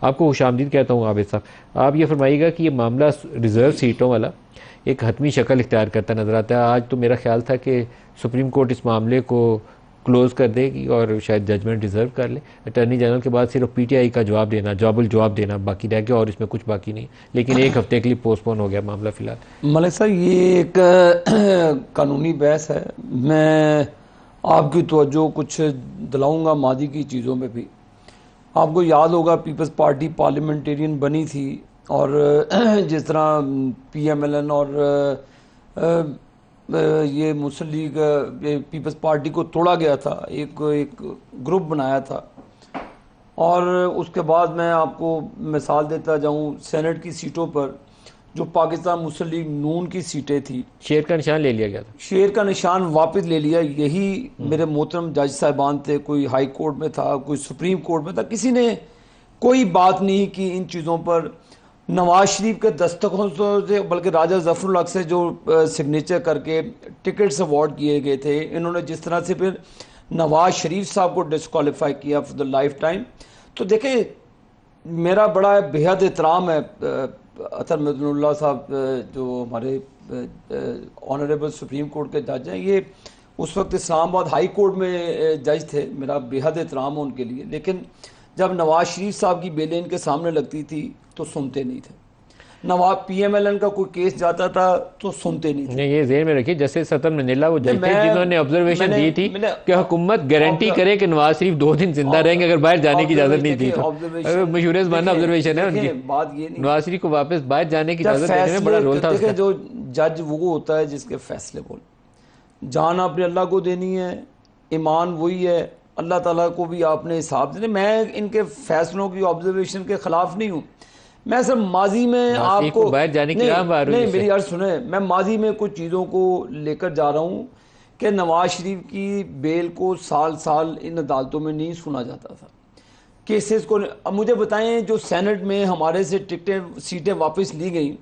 آپ کو خوش آمدید کہتا ہوں عابد صاحب. آپ یہ فرمائیے گا کہ یہ معاملہ ریزرو سیٹوں والا ایک حتمی شکل اختیار کرتا نظر آتا ہے. آج تو میرا خیال تھا کہ سپریم کورٹ اس معاملے کو کلوز کر دے گی اور شاید ججمنٹ ریزرو کر لے. اٹارنی جنرل کے بعد صرف پی ٹی آئی کا جواب دینا باقی رہ گیا اور اس میں کچھ باقی نہیں, لیکن ایک ہفتے کے لیے پوسٹ پون ہو گیا معاملہ فی الحال. ملک صاحب یہ ایک قانونی بحث ہے. میں آپ کی توجہ کچھ دلاؤں گا ماضی کی چیزوں پہ بھی. آپ کو یاد ہوگا پیپلز پارٹی پارلیمنٹیرین بنی تھی اور جس طرح پی ایم ایل این اور یہ مسلم لیگ پیپلز پارٹی کو توڑا گیا تھا, ایک گروپ بنایا تھا. اور اس کے بعد میں آپ کو مثال دیتا جاؤں سینٹ کی سیٹوں پر جو پاکستان مسلم لیگ نون کی سیٹیں تھیں, شیر کا نشان لے لیا گیا تھا. شیر کا نشان واپس لے لیا. یہی میرے محترم جج صاحبان تھے, کوئی ہائی کورٹ میں تھا, کوئی سپریم کورٹ میں تھا, کسی نے کوئی بات نہیں کی ان چیزوں پر. نواز شریف کے دستخطوں سے بلکہ راجہ ظفر الحق سے جو سگنیچر کر کے ٹکٹس اوارڈ کیے گئے تھے, انہوں نے جس طرح سے پھر نواز شریف صاحب کو ڈسکوالیفائی کیا فار دا لائف ٹائم. تو دیکھیں میرا بڑا بےحد احترام ہے اطہر مدن اللہ صاحب جو ہمارے آنریبل سپریم کورٹ کے جج ہیں, یہ اس وقت اسلام آباد ہائی کورٹ میں جج تھے, میرا بےحد احترام ہے ان کے لیے. لیکن جب نواز شریف صاحب کی بیلیں ان کے سامنے لگتی تھی تو سنتے نہیں تھے. نواز پی ایم ایل این کا کوئی کیس جاتا تھا تو سنتے نہیں تھے. یہ ذہن میں رکھیے جیسے ستر منیلا وہ جج تھے جنہوں نے آبزرویشن دی تھی کہ حکومت گارنٹی کرے کہ نواز شریف 2 دن زندہ رہیں گے اگر باہر جانے کی اجازت نہیں دی تو. مشہور زمانہ آبزرویشن ہے ان کی. بات یہ نہیں, نواز شریف کو واپس باہر جانے کی اجازت دینے میں بڑا رول تھا اس کا. جو جج وہ ہوتا ہے جس کے فیصلے بول, جان آپ نے اللہ کو دینی ہے, ایمان وہی ہے, اللہ تعالیٰ کو بھی آپ نے حساب دینے. میں ان کے فیصلوں کی آبزرویشن کے خلاف نہیں ہوں. میں سر ماضی میں آپ کو باہر جانے کی راہ باہر نہیں میری عرض سنیں, میں ماضی میں کچھ چیزوں کو لے کر جا رہا ہوں کہ نواز شریف کی بیل کو سال ان عدالتوں میں نہیں سنا جاتا تھا, کیسز کو. اب مجھے بتائیں جو سینٹ میں ہمارے سے سیٹیں واپس لی گئیں,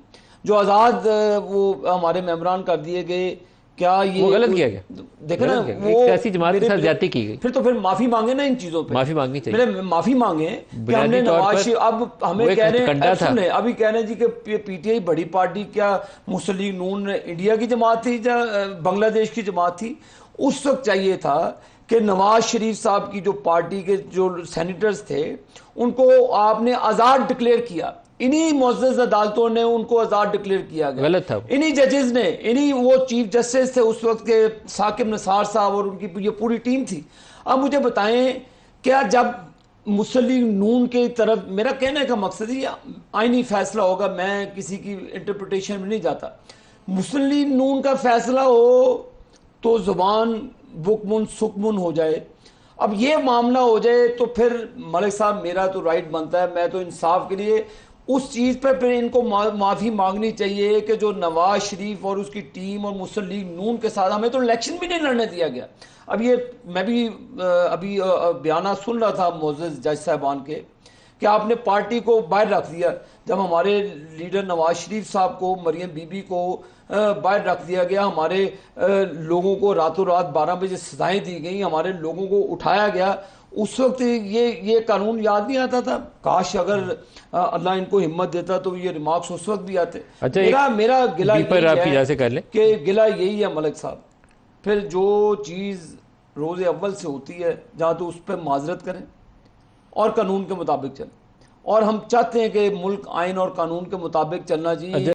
جو آزاد وہ ہمارے ممبران کر دیے گئے, کیا یہ وہ غلط کیا گیا؟ دیکھیں نا وہ سیاسی جماعت کے ساتھ زیادتی کی گئی. پھر معافی مانگے نا ان چیزوں پہ, معافی مانگنی چاہیے. معافی مانگے کہ ہم نے نواز شریف, اب ہمیں کہہ رہے ہیں ابھی کہہ رہے ہیں جی کہ پی ٹی آئی بڑی پارٹی, کیا مسلم لیگ نون انڈیا کی جماعت تھی یا بنگلہ دیش کی جماعت تھی؟ اس وقت چاہیے تھا کہ نواز شریف صاحب کی جو پارٹی کے جو سینیٹرز تھے ان کو آپ نے آزاد ڈکلیئر کیا. انہی معزز عدالتوں نے ان کو آزاد ڈکلیئر کیا گیا. غلط تھا. انہی ججز نے, انہی وہ چیف جسٹس تھے اس وقت کے ثاقب نثار صاحب اور ان کی یہ پوری ٹیم تھی. اب مجھے بتائیں کیا جب مسلم لیگ نون کی طرف, میرا کہنے کا مقصد یہ آئینی فیصلہ ہوگا, میں کسی کی انٹرپریٹیشن میں نہیں جاتا. مسلم لیگ نون کا فیصلہ ہو تو زبان بکمن سکمن ہو جائے. اب یہ معاملہ ہو جائے تو پھر ملک صاحب میرا تو رائٹ بنتا ہے, میں تو انصاف کے لیے اس چیز پہ پھر ان کو معافی مانگنی چاہیے کہ جو نواز شریف اور اس کی ٹیم اور مسلم لیگ نون کے ساتھ ہمیں تو الیکشن بھی نہیں لڑنے دیا گیا. اب یہ میں بھی ابھی بیانات سن رہا تھا معزز جج صاحبان کے کہ آپ نے پارٹی کو باہر رکھ دیا. جب ہمارے لیڈر نواز شریف صاحب کو, مریم بی بی کو باہر رکھ دیا گیا, ہمارے لوگوں کو راتوں رات 12 بجے سزائیں دی گئیں, ہمارے لوگوں کو اٹھایا گیا, اس وقت یہ قانون یاد نہیں آتا تھا. کاش اگر اللہ ان کو ہمت دیتا تو یہ ریمارکس اس وقت بھی آتے. میرا گلہ کہ گلہ یہی ہے ملک صاحب, پھر جو چیز روز اول سے ہوتی ہے جہاں تو اس پہ معذرت کریں اور قانون کے مطابق چلیں. اور ہم چاہتے ہیں کہ ملک آئین اور قانون کے مطابق چلنا چاہیے.